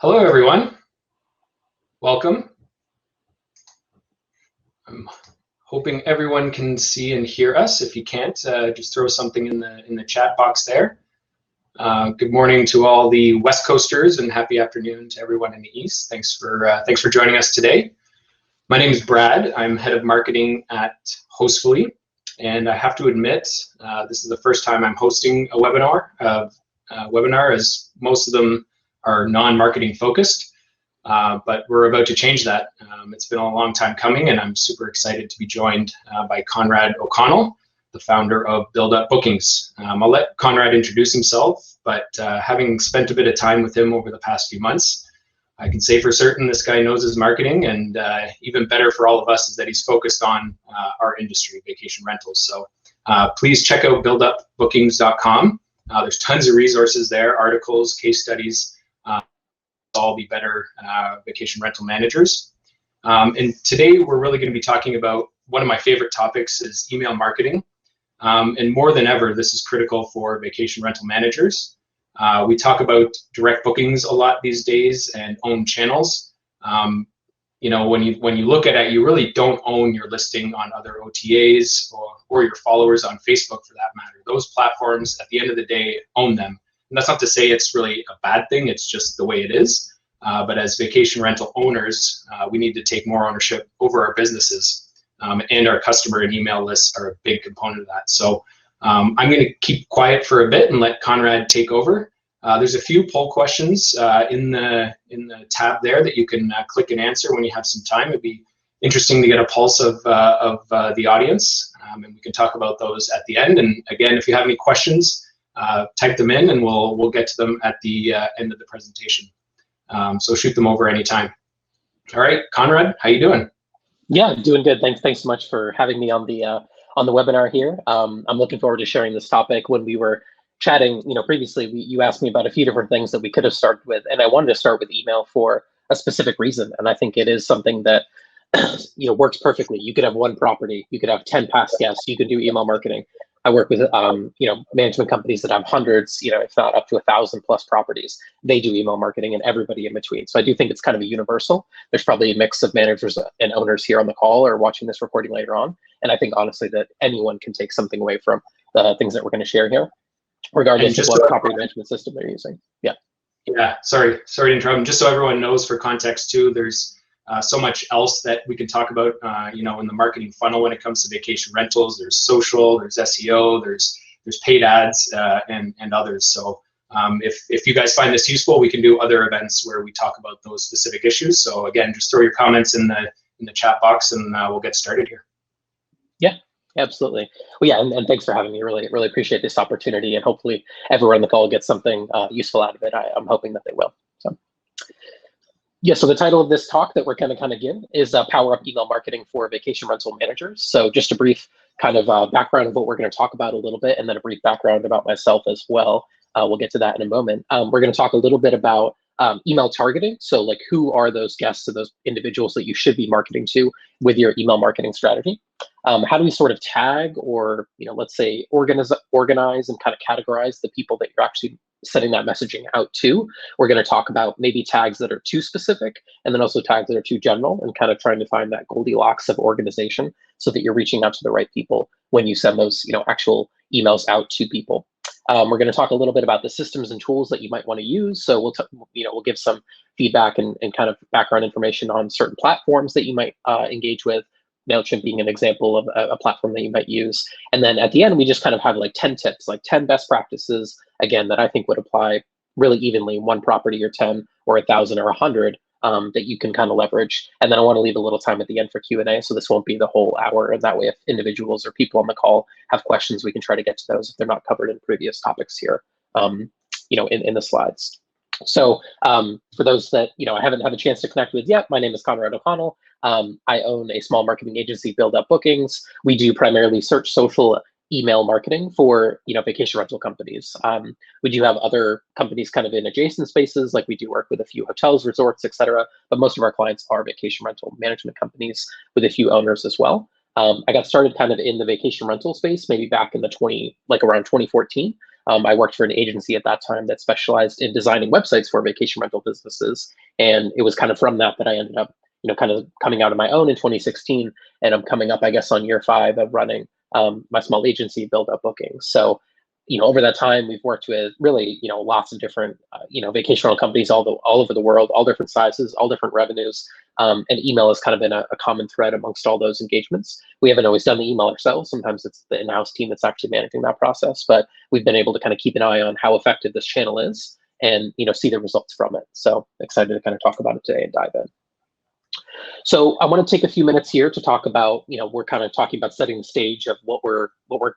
Hello, everyone. Welcome. I'm hoping everyone can see and hear us. If you can't, just throw something in the chat box there. Good morning to all the West Coasters, and happy afternoon to everyone in the East. Thanks for joining us today. My name is Brad. I'm head of marketing at Hostfully, and I have to admit, this is the first time I'm hosting a webinar. As most of them are non-marketing focused. But we're about to change that. It's been a long time coming, and I'm super excited to be joined by Conrad O'Connell, the founder of Build Up Bookings. I'll let Conrad introduce himself, but having spent a bit of time with him over the past few months, I can say for certain this guy knows his marketing, and even better for all of us is that he's focused on our industry, vacation rentals. So please check out buildupbookings.com. There's tons of resources there, articles, case studies, all the better vacation rental managers. And today we're really going to be talking about one of my favorite topics is email marketing. And more than ever, this is critical for vacation rental managers. We talk about direct bookings a lot these days and own channels. You know, when you look at it, you really don't own your listing on other OTAs or your followers on Facebook for that matter. Those platforms, at the end of the day, own them. And that's not to say it's really a bad thing, it's just the way it is. But as vacation rental owners, we need to take more ownership over our businesses. And our customer and email lists are a big component of that. So I'm going to keep quiet for a bit and let Conrad take over. There's a few poll questions in the tab there that you can click and answer when you have some time. It'd be interesting to get a pulse of the audience, and we can talk about those at the end. And again, if you have any questions, type them in, and we'll get to them at the end of the presentation. So shoot them over anytime. All right, Conrad, how you doing? Yeah, doing good. Thanks so much for having me on the webinar here. I'm looking forward to sharing this topic. When we were chatting, previously, you asked me about a few different things that we could have started with, and I wanted to start with email for a specific reason. And I think it is something that works perfectly. You could have one property, you could have 10 past guests, you could do email marketing. I work with management companies that have hundreds, if not up to 1,000 plus properties. They do email marketing, and everybody in between. So I do think it's kind of a universal. There's probably a mix of managers and owners here on the call or watching this recording later on. And I think honestly that anyone can take something away from the things that we're going to share here, regardless of what property management system they're using. Yeah. Yeah. Sorry to interrupt. Just so everyone knows, for context too, there's so much else that we can talk about, in the marketing funnel when it comes to vacation rentals. There's social, there's SEO, there's paid ads, and others. So if you guys find this useful, we can do other events where we talk about those specific issues. So again, just throw your comments in the chat box, and we'll get started here. Yeah, absolutely. Well, yeah, and thanks for having me. Really appreciate this opportunity, and hopefully everyone on the call gets something useful out of it. I'm hoping that they will. So. Yeah, so the title of this talk that we're going to kind of give is Power Up Email Marketing for Vacation Rental Managers. So just a brief kind of background of what we're going to talk about a little bit, and then a brief background about myself as well. We'll get to that in a moment. We're going to talk a little bit about email targeting. So like, who are those guests or those individuals that you should be marketing to with your email marketing strategy? How do we sort of tag or, let's say organize and kind of categorize the people that you're actually sending that messaging out to? We're going to talk about maybe tags that are too specific, and then also tags that are too general, and kind of trying to find that Goldilocks of organization so that you're reaching out to the right people when you send those, actual emails out to people. We're going to talk a little bit about the systems and tools that you might want to use. So we'll give some feedback and kind of background information on certain platforms that you might engage with. MailChimp being an example of a platform that you might use. And then at the end, we just kind of have like 10 tips, like 10 best practices, again, that I think would apply really evenly in one property or 10 or 1,000 or 100 that you can kind of leverage. And then I want to leave a little time at the end for Q&A, so this won't be the whole hour. And that way, if individuals or people on the call have questions, we can try to get to those if they're not covered in previous topics here, in the slides. So for those that I haven't had a chance to connect with yet, my name is Conrad O'Connell. I own a small marketing agency, Build Up Bookings. We do primarily search, social, email marketing for vacation rental companies. We do have other companies kind of in adjacent spaces, like we do work with a few hotels, resorts, etc. But most of our clients are vacation rental management companies with a few owners as well. I got started kind of in the vacation rental space, maybe back in around 2014. I worked for an agency at that time that specialized in designing websites for vacation rental businesses. And it was kind of from that I ended up, kind of coming out on my own in 2016. And I'm coming up, I guess, on year 5 of running my small agency, Build Up Bookings. So, over that time, we've worked with really, lots of different, vacation rental companies all over the world, all different sizes, all different revenues. And email has kind of been a common thread amongst all those engagements. We haven't always done the email ourselves. Sometimes it's the in-house team that's actually managing that process, but we've been able to kind of keep an eye on how effective this channel is and, see the results from it. So excited to kind of talk about it today and dive in. So I want to take a few minutes here to talk about, we're kind of talking about setting the stage of what we're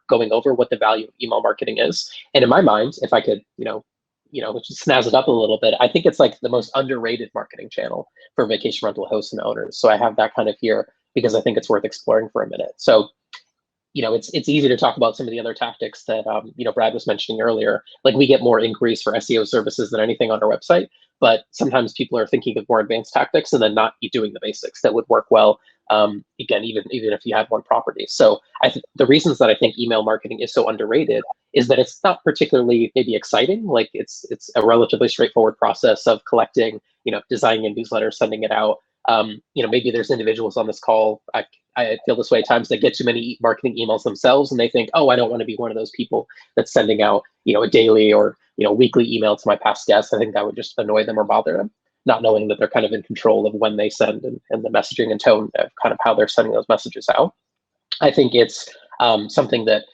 going over, what the value of email marketing is. And in my mind, if I could, just snazz it up a little bit, I think it's like the most underrated marketing channel for vacation rental hosts and owners. So I have that kind of here because I think it's worth exploring for a minute. So, it's easy to talk about some of the other tactics that, Brad was mentioning earlier. Like we get more inquiries for SEO services than anything on our website, but sometimes people are thinking of more advanced tactics and then not doing the basics that would work well. Again, even if you have one property. So the reasons that I think email marketing is so underrated is that it's not particularly maybe exciting. Like it's a relatively straightforward process of collecting, designing a newsletter, sending it out. Maybe there's individuals on this call, I feel this way at times, that get too many marketing emails themselves and they think, oh, I don't want to be one of those people that's sending out, a daily or, weekly email to my past guests. I think that would just annoy them or bother them, not knowing that they're kind of in control of when they send and the messaging and tone of kind of how they're sending those messages out. I think it's something that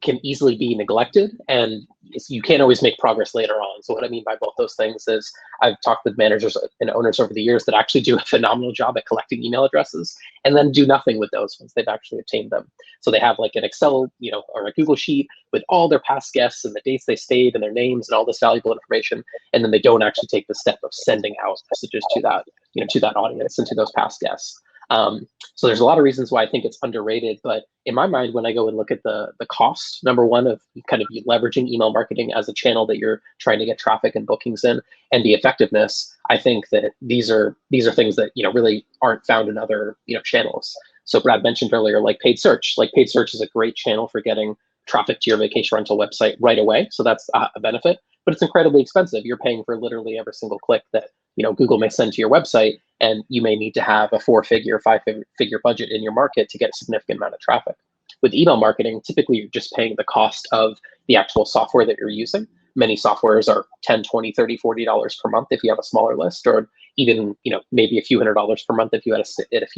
can easily be neglected, and you can't always make progress later on. So what I mean by both those things is I've talked with managers and owners over the years that actually do a phenomenal job at collecting email addresses and then do nothing with those once they've actually obtained them. So they have like an Excel, or a Google sheet with all their past guests and the dates they stayed and their names and all this valuable information, and then they don't actually take the step of sending out messages to that, to that audience and to those past guests. So there's a lot of reasons why I think it's underrated, but in my mind, when I go and look at the cost, number one, of kind of leveraging email marketing as a channel that you're trying to get traffic and bookings in, and the effectiveness, I think that these are things that, really aren't found in other, channels. So Brad mentioned earlier, like paid search. Like paid search is a great channel for getting traffic to your vacation rental website right away. So that's a benefit, but it's incredibly expensive. You're paying for literally every single click that, Google may send to your website, and you may need to have a 4-figure, 5-figure budget in your market to get a significant amount of traffic. With email marketing, typically you're just paying the cost of the actual software that you're using. Many softwares are $10, $20, $30, $40 per month if you have a smaller list, or even, maybe a few $100s per month if you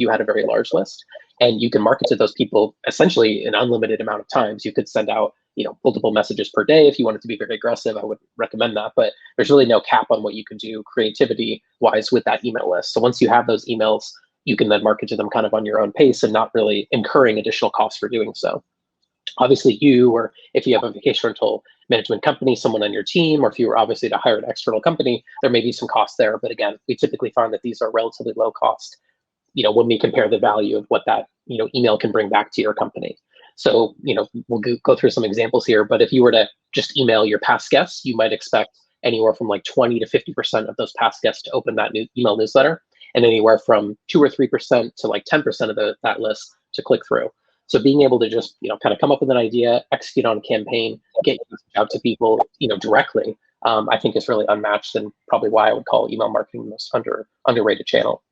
had a very large list. And you can market to those people essentially an unlimited amount of times. You could send out, multiple messages per day if you wanted to be very aggressive. I would recommend that, but there's really no cap on what you can do creativity wise with that email list. So once you have those emails, you can then market to them kind of on your own pace and not really incurring additional costs for doing so. Obviously you, or if you have a vacation rental management company, someone on your team, or if you were obviously to hire an external company, there may be some costs there. But again, we typically find that these are relatively low cost, when we compare the value of what that, email can bring back to your company. So, we'll go through some examples here, but if you were to just email your past guests, you might expect anywhere from like 20 to 50% of those past guests to open that new email newsletter, and anywhere from 2 or 3% to like 10% of that list to click through. So being able to just, kind of come up with an idea, execute on a campaign, get out to people, directly, I think is really unmatched, and probably why I would call email marketing the most underrated channel.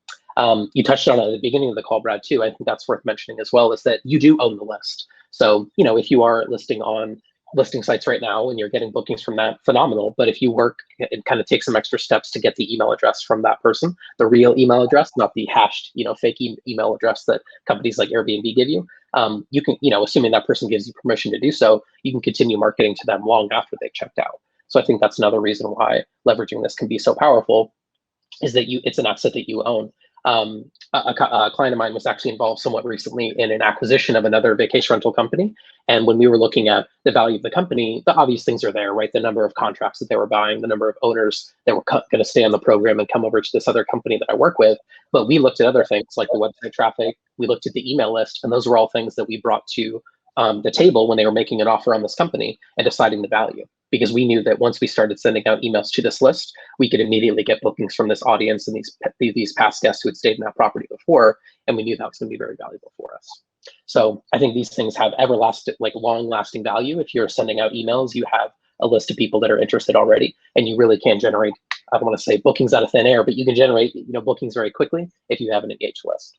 You touched on it at the beginning of the call, Brad, too. I think that's worth mentioning as well, is that you do own the list. So, if you are listing on listing sites right now and you're getting bookings from that, phenomenal. But if you work and kind of take some extra steps to get the email address from that person, the real email address, not the hashed, fake email address that companies like Airbnb give you, you can, assuming that person gives you permission to do so, you can continue marketing to them long after they've checked out. So I think that's another reason why leveraging this can be so powerful, is that it's an asset that you own. A client of mine was actually involved somewhat recently in an acquisition of another vacation rental company. And when we were looking at the value of the company, the obvious things are there, right? The number of contracts that they were buying, the number of owners that were going to stay on the program and come over to this other company that I work with. But we looked at other things like the website traffic, we looked at the email list, and those were all things that we brought to the table when they were making an offer on this company and deciding the value. Because we knew that once we started sending out emails to this list, we could immediately get bookings from this audience and these past guests who had stayed in that property before, and we knew that was going to be very valuable for us. So I think these things have everlasting, like long-lasting value. If you're sending out emails, you have a list of people that are interested already. And you really can generate, I don't want to say bookings out of thin air, but you can generate bookings very quickly if you have an engaged list.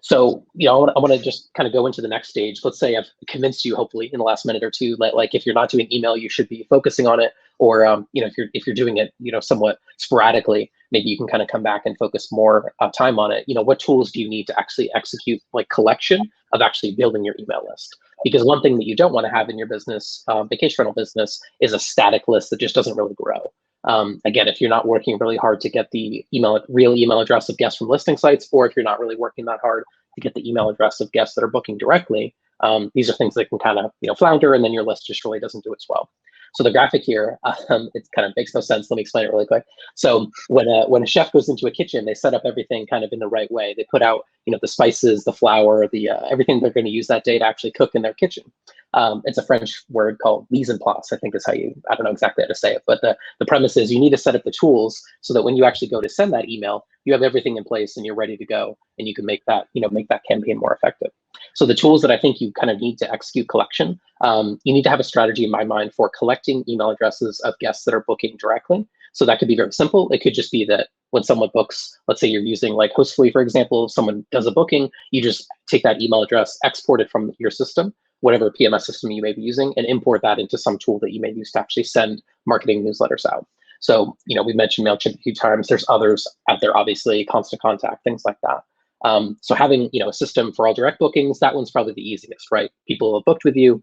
So, I want to just kind of go into the next stage. Let's say I've convinced you, hopefully, in the last minute or two, like if you're not doing email, you should be focusing on it. Or, if you're doing it, somewhat sporadically, maybe you can kind of come back and focus more time on it. What tools do you need to actually execute like collection of actually building your email list? Because one thing that you don't want to have in your business, vacation rental business, is a static list that just doesn't really grow. Again, if you're not working really hard to get the real email address of guests from listing sites, or if you're not really working that hard to get the email address of guests that are booking directly, these are things that can kind of flounder, and then your list just really doesn't do as well. So the graphic here, it kind of makes no sense. Let me explain it really quick. So when a chef goes into a kitchen, they set up everything kind of in the right way. They put out the spices, the flour, the everything they're going to use that day to actually cook in their kitchen. It's a French word called mise en place, I think is how I don't know exactly how to say it, but the premise is you need to set up the tools so that when you actually go to send that email, you have everything in place and you're ready to go, and you can make that campaign more effective. So the tools that I think you kind of need to execute collection, you need to have a strategy in my mind for collecting email addresses of guests that are booking directly. So that could be very simple. It could just be that when someone books, let's say you're using like Hostfully, for example, if someone does a booking, you just take that email address, export it from your system, whatever PMS system you may be using, and import that into some tool that you may use to actually send marketing newsletters out. So, we mentioned MailChimp a few times. There's others out there, obviously, Constant Contact, things like that. So having, a system for all direct bookings, that one's probably the easiest, right? People have booked with you,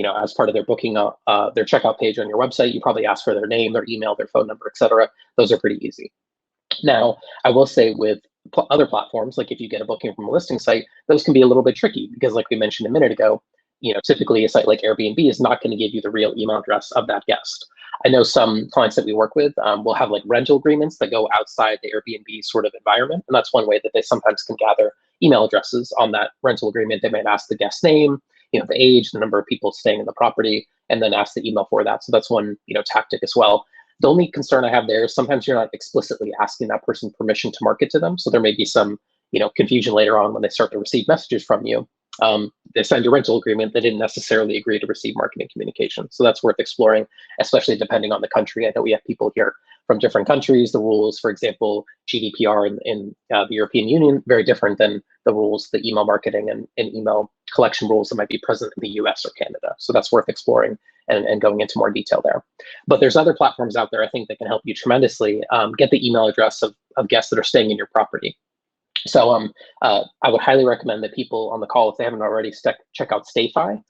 as part of their booking, their checkout page on your website, you probably ask for their name, their email, their phone number, et cetera. Those are pretty easy. Now, I will say with other platforms, like if you get a booking from a listing site, those can be a little bit tricky because like we mentioned a minute ago, typically a site like Airbnb is not going to give you the real email address of that guest. I know some clients that we work with will have like rental agreements that go outside the Airbnb sort of environment. And that's one way that they sometimes can gather email addresses on that rental agreement. They might ask the guest name, the age, the number of people staying in the property, and then ask the email for that. So that's one, tactic as well. The only concern I have there is sometimes you're not explicitly asking that person permission to market to them. So there may be some, confusion later on when they start to receive messages from you. They signed a rental agreement. They didn't necessarily agree to receive marketing communication. So that's worth exploring, especially depending on the country. I know we have people here from different countries. The rules, for example, GDPR in the European Union, very different than the rules, the email marketing and email collection rules that might be present in the US or Canada. So that's worth exploring and going into more detail there. But there's other platforms out there, I think, that can help you tremendously get the email address of guests that are staying in your property. So I would highly recommend that people on the call, if they haven't already, check out StayFi.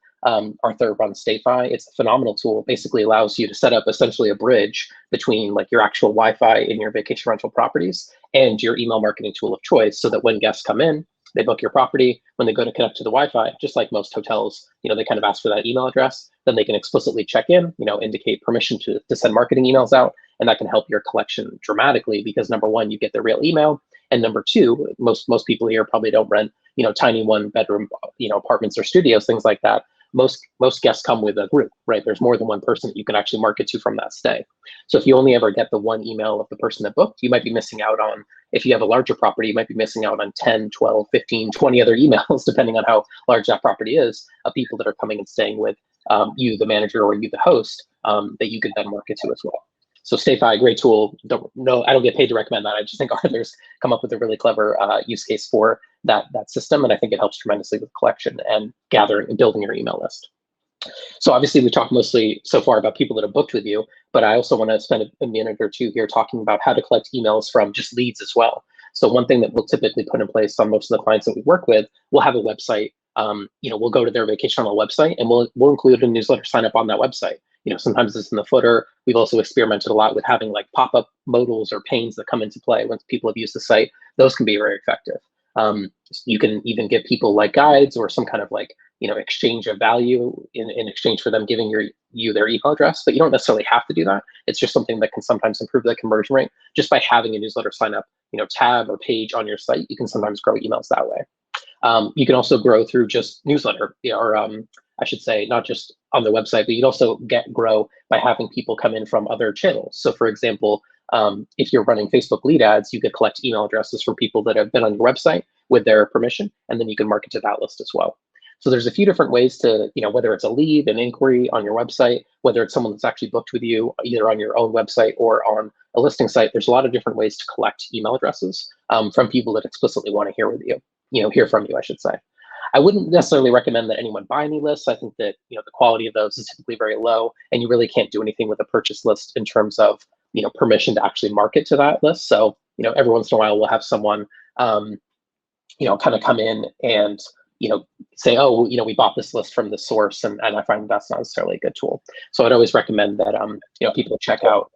Arthur runs StayFi. It's a phenomenal tool. It basically allows you to set up essentially a bridge between like your actual Wi-Fi in your vacation rental properties and your email marketing tool of choice, so that when guests come in, they book your property. When they go to connect to the Wi-Fi, just like most hotels, they kind of ask for that email address. Then they can explicitly check in, indicate permission to send marketing emails out, and that can help your collection dramatically because number one, you get the real email. And number two, most people here probably don't rent, tiny 1-bedroom, apartments or studios, things like that. Most guests come with a group, right? There's more than one person that you can actually market to from that stay. So if you only ever get the one email of the person that booked, you might be missing out on, if you have a larger property, you might be missing out on 10, 12, 15, 20 other emails, depending on how large that property is, of people that are coming and staying with you, the manager, or you, the host, that you could then market to as well. So StayFi, great tool. I don't get paid to recommend that. I just think Arthur's come up with a really clever use case for that system, and I think it helps tremendously with collection and gathering and building your email list. So obviously we talked mostly so far about people that have booked with you, but I also want to spend a minute or two here talking about how to collect emails from just leads as well. So one thing that we'll typically put in place on most of the clients that we work with, we'll have a website. We'll go to their vacation rental website and we'll include a newsletter sign up on that website. Sometimes it's in the footer. We've also experimented a lot with having like pop-up modals or panes that come into play once people have used the site. Those can be very effective. You can even give people like guides or some kind of like, exchange of value in exchange for them giving you their email address, but you don't necessarily have to do that. It's just something that can sometimes improve the conversion rate just by having a newsletter sign up, tab or page on your site. You can sometimes grow emails that way. You can also grow through just newsletter, or I should say, not just on the website, but you'd also grow by having people come in from other channels. So for example, if you're running Facebook lead ads, you could collect email addresses for people that have been on your website with their permission, and then you can market to that list as well. So there's a few different ways to, whether it's a lead, an inquiry on your website, whether it's someone that's actually booked with you, either on your own website or on a listing site. There's a lot of different ways to collect email addresses from people that explicitly want to hear with you, hear from you, I should say. I wouldn't necessarily recommend that anyone buy any lists. I think that the quality of those is typically very low, and you really can't do anything with a purchase list in terms of permission to actually market to that list. So every once in a while we'll have someone kind of come in and say, oh, we bought this list from this source, and I find that's not necessarily a good tool. So I'd always recommend that people check out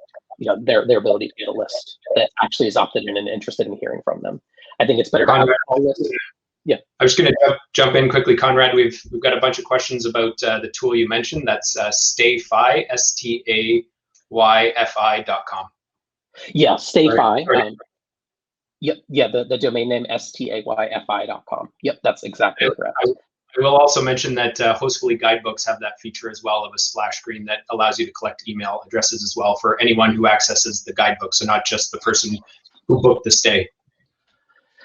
their ability to get a list that actually is opted in and interested in hearing from them. I think it's better to have a call list. Yeah, I was going to jump in quickly, Conrad. We've got a bunch of questions about the tool you mentioned. That's Stayfi, STAYFI.com. Yeah, Stayfi. Yep, yeah, the domain name STAYFI.com. Yep, that's exactly correct. I will also mention that Hostfully guidebooks have that feature as well of a splash screen that allows you to collect email addresses as well for anyone who accesses the guidebook, so not just the person who booked the stay.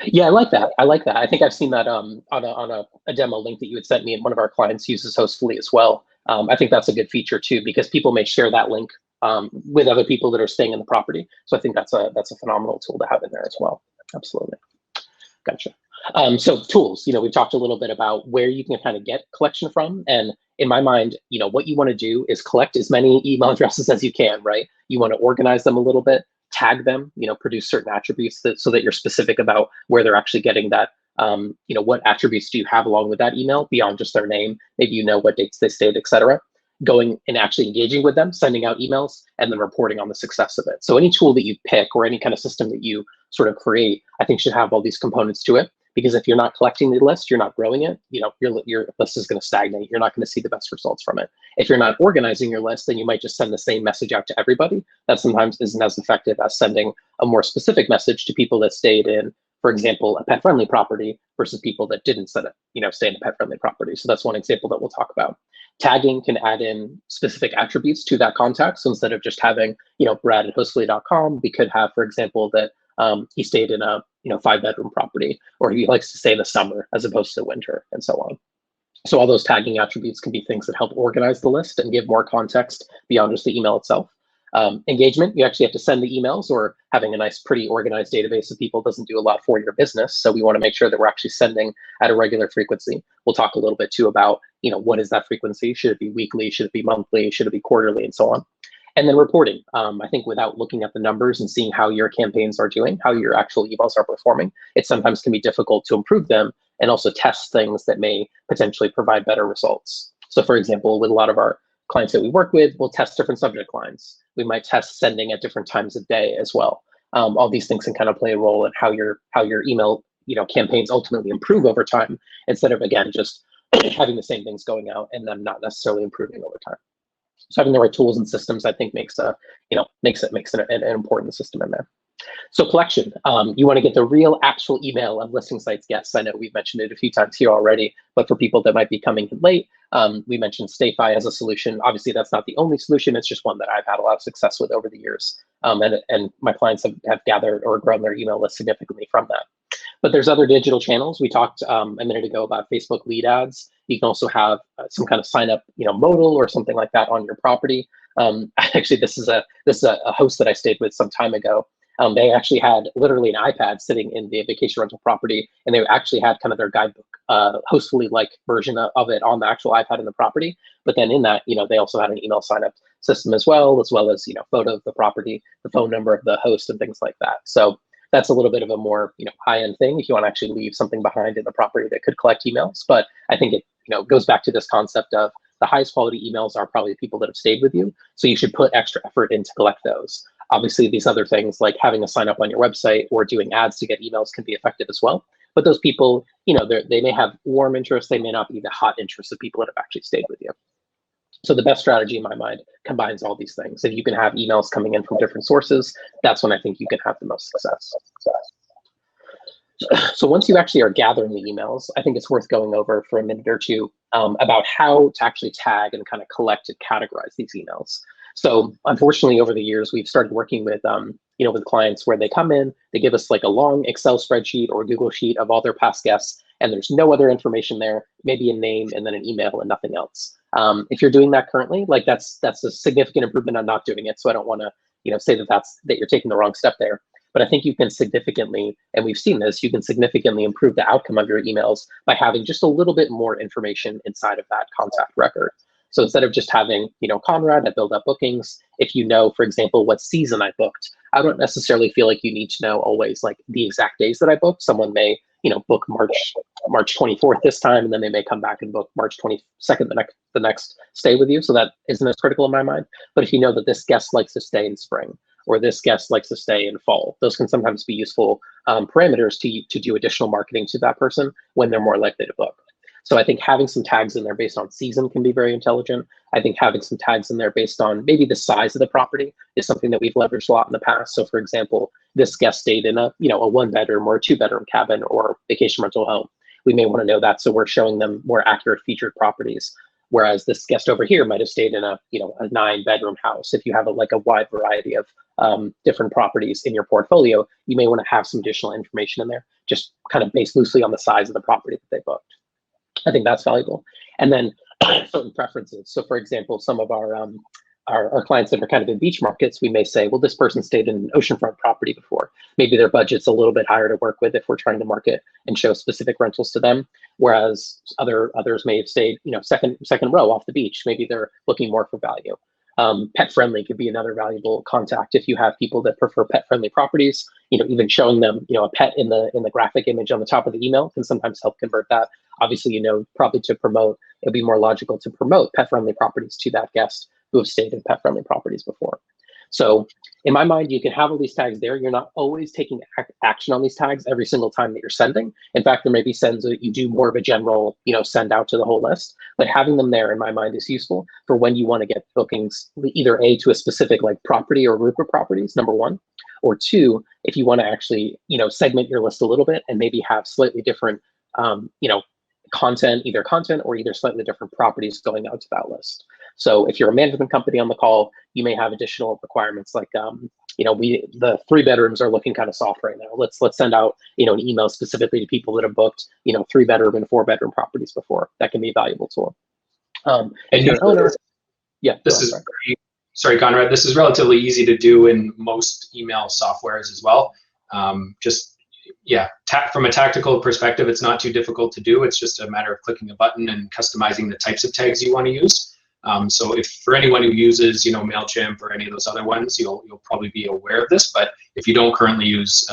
Yeah, I like that. I think I've seen that on a demo link that you had sent me, and one of our clients uses Hostfully as well. I think that's a good feature too, because people may share that link with other people that are staying in the property. So I think that's a phenomenal tool to have in there as well. Absolutely. Gotcha. So tools, we've talked a little bit about where you can kind of get collection from. And in my mind, what you want to do is collect as many email addresses as you can, right? You want to organize them a little bit, tag them, produce certain attributes so that you're specific about where they're actually getting that. What attributes do you have along with that email beyond just their name? Maybe what dates they stayed, et cetera. Going and actually engaging with them, sending out emails, and then reporting on the success of it. So any tool that you pick or any kind of system that you sort of create, I think should have all these components to it. Because if you're not collecting the list, you're not growing it, your list is going to stagnate. You're not going to see the best results from it. If you're not organizing your list, then you might just send the same message out to everybody. That sometimes isn't as effective as sending a more specific message to people that stayed in, for example, a pet-friendly property versus people that didn't stay in a pet-friendly property. So that's one example that we'll talk about. Tagging can add in specific attributes to that contact. So instead of just having, Brad at hostfully.com, we could have, for example, that he stayed in a 5-bedroom property, or he likes to stay in the summer as opposed to winter, and so on. So all those tagging attributes can be things that help organize the list and give more context beyond just the email itself. Engagement, you actually have to send the emails, or having a nice, pretty organized database of people doesn't do a lot for your business. So we want to make sure that we're actually sending at a regular frequency. We'll talk a little bit too about, what is that frequency? Should it be weekly? Should it be monthly? Should it be quarterly? And so on. And then reporting. I think without looking at the numbers and seeing how your campaigns are doing, how your actual emails are performing, it sometimes can be difficult to improve them and also test things that may potentially provide better results. So for example, with a lot of our clients that we work with, we'll test different subject lines. We might test sending at different times of day as well. All these things can kind of play a role in how your email campaigns ultimately improve over time, instead of, again, just having the same things going out and them not necessarily improving over time. So having the right tools and systems, I think, makes it an important system in there. So collection, you want to get the real actual email of listing sites guests. I know we've mentioned it a few times here already, but for people that might be coming in late, we mentioned Stayfi as a solution. Obviously, that's not the only solution. It's just one that I've had a lot of success with over the years. And my clients have gathered or grown their email list significantly from that. But there's other digital channels. We talked a minute ago about Facebook lead ads. You can also have some kind of sign up, modal or something like that on your property. Actually, this is a host that I stayed with some time ago. They actually had literally an iPad sitting in the vacation rental property, and they actually had kind of their guidebook, Hostfully-like version of it on the actual iPad in the property. But then in that, they also had an email sign-up system as well as photo of the property, the phone number of the host, and things like that. So that's a little bit of a more high-end thing if you want to actually leave something behind in the property that could collect emails. But I think it goes back to this concept of the highest quality emails are probably people that have stayed with you. So you should put extra effort in to collect those. Obviously, these other things like having a sign up on your website or doing ads to get emails can be effective as well. But those people, they may have warm interest. They may not be the hot interest of people that have actually stayed with you. So the best strategy in my mind combines all these things. If you can have emails coming in from different sources, that's when I think you can have the most success. So once you actually are gathering the emails, I think it's worth going over for a minute or two about how to actually tag and kind of collect and categorize these emails. So unfortunately, over the years, we've started working with with clients where they come in, they give us like a long Excel spreadsheet or Google sheet of all their past guests, and there's no other information there, maybe a name and then an email and nothing else. If you're doing that currently, like that's a significant improvement on not doing it. So I don't want to say that you're taking the wrong step there. But I think you can significantly, and we've seen this, you can significantly improve the outcome of your emails by having just a little bit more information inside of that contact record. So instead of just having, Conrad, I build up bookings. If you know, for example, what season I booked, I don't necessarily feel like you need to know always like the exact days that I booked. Someone may, book March 24th this time, and then they may come back and book March 22nd the next stay with you. So that isn't as critical in my mind. But if you know that this guest likes to stay in spring, or this guest likes to stay in fall, those can sometimes be useful parameters to do additional marketing to that person when they're more likely to book. So I think having some tags in there based on season can be very intelligent. I think having some tags in there based on maybe the size of the property is something that we've leveraged a lot in the past. So for example, this guest stayed in a 1-bedroom or a 2-bedroom cabin or vacation rental home. We may want to know that, so we're showing them more accurate featured properties. Whereas this guest over here might have stayed in a 9-bedroom house. If you have a wide variety of different properties in your portfolio, you may want to have some additional information in there, just kind of based loosely on the size of the property that they booked. I think that's valuable. And then certain preferences. So for example, some of our clients that are kind of in beach markets, we may say, well, this person stayed in an oceanfront property before. Maybe their budget's a little bit higher to work with if we're trying to market and show specific rentals to them. Whereas others may have stayed, second row off the beach. Maybe they're looking more for value. Pet friendly could be another valuable contact if you have people that prefer pet friendly properties. Even showing them a pet in the graphic image on the top of the email can sometimes help convert that. Obviously, probably to promote, it'd be more logical to promote pet friendly properties to that guest who have stayed in pet friendly properties before. So in my mind, you can have all these tags there. You're not always taking action on these tags every single time that you're sending. In fact, there may be sends that you do more of a general, send out to the whole list, but having them there in my mind is useful for when you want to get bookings, either A, to a specific property or group of properties, number one, or two, if you want to actually, segment your list a little bit and maybe have slightly different, content or either slightly different properties going out to that list. So if you're a management company on the call, you may have additional requirements like, the 3 bedrooms are looking kind of soft right now. Let's send out, an email specifically to people that have booked, 3-bedroom and 4-bedroom properties before. That can be a valuable tool. If you're an owner, yeah. Sorry, Conrad, this is relatively easy to do in most email softwares as well. From a tactical perspective, it's not too difficult to do. It's just a matter of clicking a button and customizing the types of tags you want to use. So if for anyone who uses, MailChimp or any of those other ones, you'll probably be aware of this. But if you don't currently use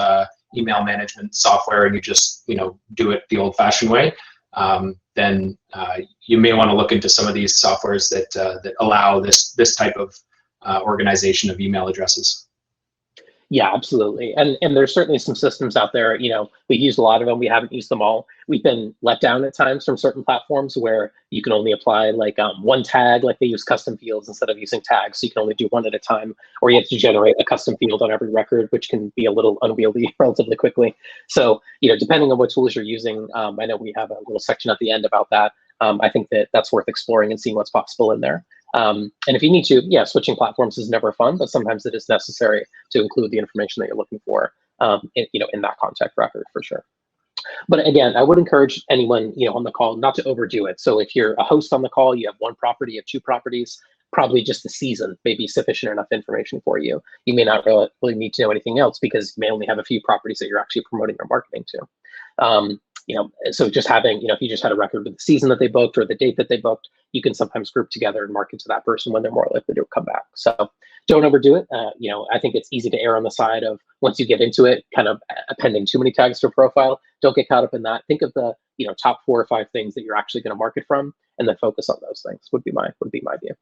email management software and you just, do it the old-fashioned way, then you may want to look into some of these softwares that allow this type of organization of email addresses. Yeah, absolutely. And there's certainly some systems out there, we use a lot of them. We haven't used them all. We've been let down at times from certain platforms where you can only apply one tag, like they use custom fields instead of using tags. So you can only do one at a time, or you have to generate a custom field on every record, which can be a little unwieldy relatively quickly. So, depending on what tools you're using, I know we have a little section at the end about that. I think that's worth exploring and seeing what's possible in there. And if you need to, switching platforms is never fun, but sometimes it is necessary to include the information that you're looking for, in that contact record for sure. But again, I would encourage anyone, on the call not to overdo it. So if you're a host on the call, you have 1 property, you have 2 properties, probably just the season may be sufficient enough information for you. You may not really need to know anything else because you may only have a few properties that you're actually promoting or marketing to. So just having, if you just had a record with the season that they booked or the date that they booked, you can sometimes group together and market to that person when they're more likely to come back. So don't overdo it. I think it's easy to err on the side of once you get into it, kind of appending too many tags to a profile. Don't get caught up in that. Think of the, top 4 or 5 things that you're actually going to market from, and then focus on those things would be my view.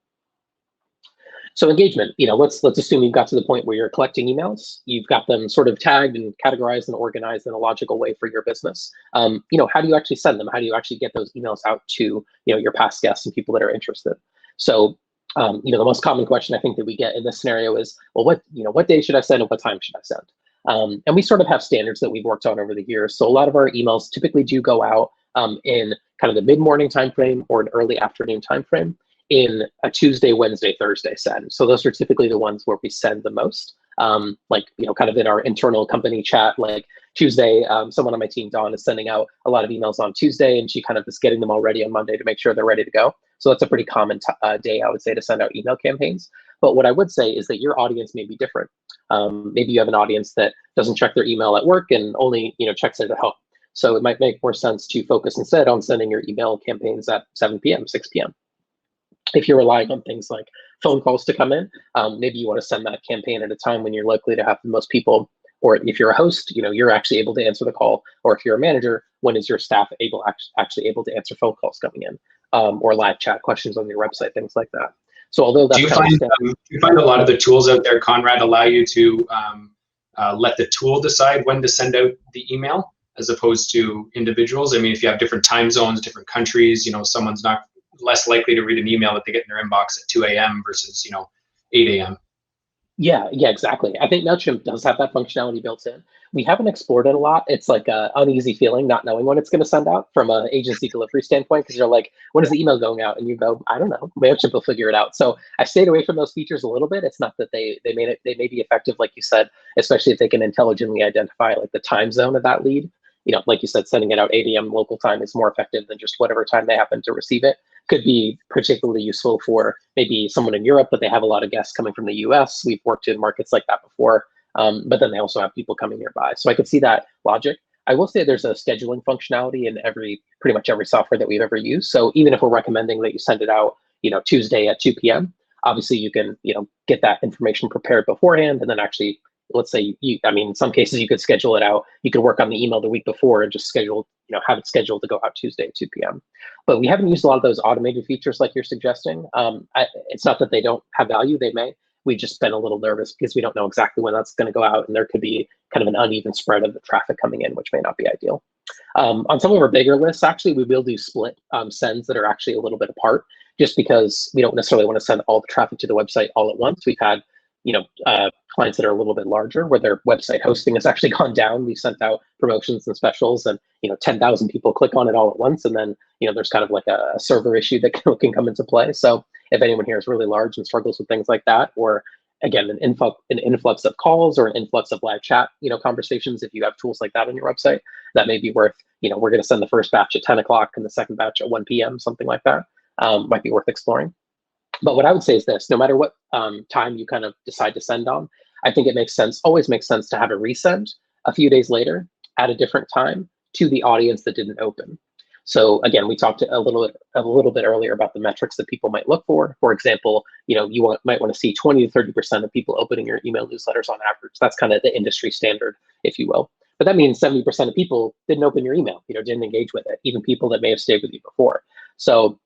So engagement, let's assume you've got to the point where you're collecting emails. You've got them sort of tagged and categorized and organized in a logical way for your business. How do you actually send them? How do you actually get those emails out to, your past guests and people that are interested? So, the most common question I think that we get in this scenario is, well, what day should I send and what time should I send? And we sort of have standards that we've worked on over the years. So a lot of our emails typically do go out in kind of the mid-morning time frame or an early afternoon time frame. in a Tuesday, Wednesday, Thursday send. So those are typically the ones where we send the most. Like, kind of in our internal company chat, like Tuesday, someone on my team, Dawn, is sending out a lot of emails on Tuesday, and she kind of is getting them all ready on Monday to make sure they're ready to go. So that's a pretty common day, I would say, to send out email campaigns. But what I would say is that your audience may be different. Maybe you have an audience that doesn't check their email at work and only checks it at home. So it might make more sense to focus instead on sending your email campaigns at 7 p.m., 6 p.m. If you're relying on things like phone calls to come in, maybe you want to send that campaign at a time when you're likely to have the most people, or if you're a host, you're actually able to answer the call, or if you're a manager, when is your staff actually able to answer phone calls coming in, or live chat questions on your website, things like that. So although that's do you find a lot of the tools out there, Conrad, allow you to let the tool decide when to send out the email as opposed to individuals? I mean, if you have different time zones, different countries, someone's not less likely to read an email that they get in their inbox at 2 a.m. versus 8 a.m. Yeah, exactly. I think MailChimp does have that functionality built in. We haven't explored it a lot. It's like an uneasy feeling not knowing when it's going to send out from an agency delivery standpoint, because you're like, when is the email going out? And you go, I don't know. MailChimp will figure it out. So I stayed away from those features a little bit. It's not that they may be effective, like you said, especially if they can intelligently identify like the time zone of that lead. Like you said, sending it out 8 a.m. local time is more effective than just whatever time they happen to receive it. Could be particularly useful for maybe someone in Europe, but they have a lot of guests coming from the US. We've worked in markets like that before, but then they also have people coming nearby. So I could see that logic. I will say there's a scheduling functionality in pretty much every software that we've ever used. So even if we're recommending that you send it out, Tuesday at 2 p.m., obviously you can, get that information prepared beforehand, and then actually, let's say in some cases you could schedule it out. You could work on the email the week before and just have it scheduled to go out Tuesday at 2 p.m. But we haven't used a lot of those automated features like you're suggesting. It's not that they don't have value, they may. We've just been a little nervous because we don't know exactly when that's going to go out, and there could be kind of an uneven spread of the traffic coming in, which may not be ideal. On some of our bigger lists, actually, we will do split sends that are actually a little bit apart, just because we don't necessarily want to send all the traffic to the website all at once. We've had clients that are a little bit larger where their website hosting has actually gone down. We've sent out promotions and specials, and 10,000 people click on it all at once, and then there's kind of like a server issue that can come into play. So if anyone here is really large and struggles with things like that, or again, an influx of calls or an influx of live chat conversations, if you have tools like that on your website, that may be worth, we're going to send the first batch at 10 o'clock and the second batch at 1 p.m., something like that, might be worth exploring. But what I would say is this: no matter what time you kind of decide to send on, I think always makes sense to have a resend a few days later at a different time to the audience that didn't open. So again, we talked a little bit earlier about the metrics that people might look for. For example, might want to see 20 to 30% of people opening your email newsletters on average. That's kind of the industry standard, if you will. But that means 70% of people didn't open your email, didn't engage with it, even people that may have stayed with you before. So,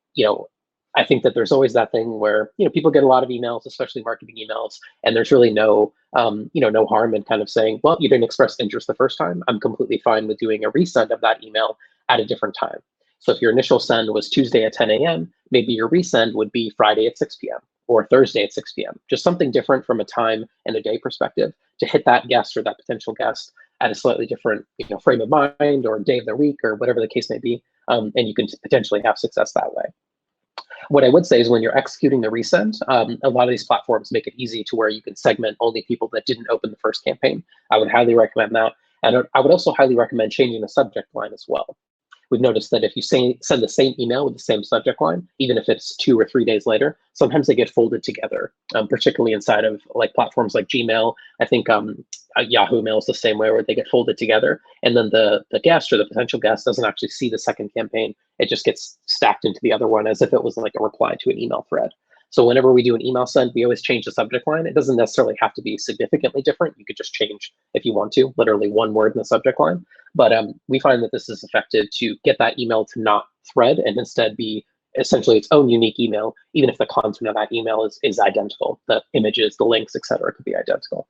I think that there's always that thing where, people get a lot of emails, especially marketing emails, and there's really no harm in kind of saying, well, you didn't express interest the first time. I'm completely fine with doing a resend of that email at a different time. So if your initial send was Tuesday at 10 a.m., maybe your resend would be Friday at 6 p.m. or Thursday at 6 p.m. Just something different from a time and a day perspective to hit that guest or that potential guest at a slightly different frame of mind or day of the week or whatever the case may be. And you can potentially have success that way. What I would say is when you're executing the resend, a lot of these platforms make it easy to where you can segment only people that didn't open the first campaign. I would highly recommend that. And I would also highly recommend changing the subject line as well. We've noticed that if you send the same email with the same subject line, even if it's 2 or 3 days later, sometimes they get folded together, particularly inside of like platforms like Gmail. I think Yahoo Mail is the same way, where they get folded together. And then the guest or the potential guest doesn't actually see the second campaign. It just gets stacked into the other one as if it was like a reply to an email thread. So whenever we do an email send, we always change the subject line. It doesn't necessarily have to be significantly different. You could just change, if you want to, literally one word in the subject line. But we find that this is effective to get that email to not thread and instead be essentially its own unique email, even if the content of that email is identical. The images, the links, etc., could be identical.